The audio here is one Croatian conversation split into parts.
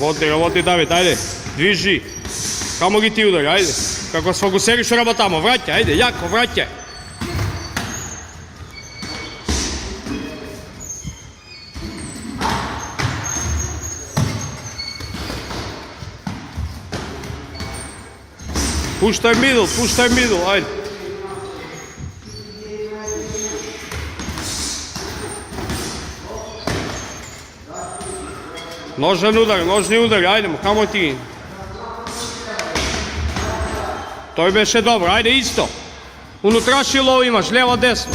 Работи, Давид, ajde. Движи. Камо ги ти удари, ajde. Како сфокусираш работамо, враќај, ajde, јако, враќај. Пуштај мидл, ajde. Ножни удари, ajde му, камо ти. Тој беше добро, ajde исто. Унутраши лово имаш, лево, десно.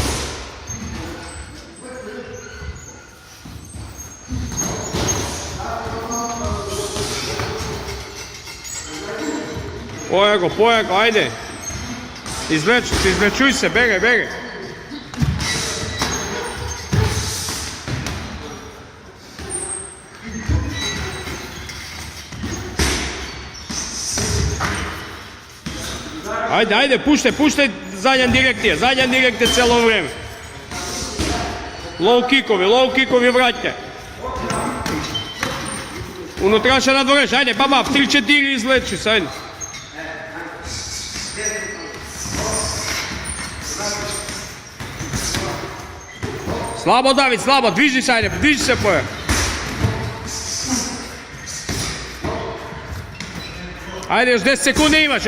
Појако, ajde. Извлечуј се, бегај. Ajde, puštaj zadnja direktija celo vreme. Low kickovi, vraćaj. Unutraša nadvoreš, ajde, 3-4 izleči se, ajde. Slabo, David, dviži se poja. Ajde, još 10 sekunde imaš,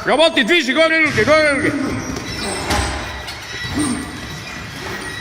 raboti, dviži, gore ruke.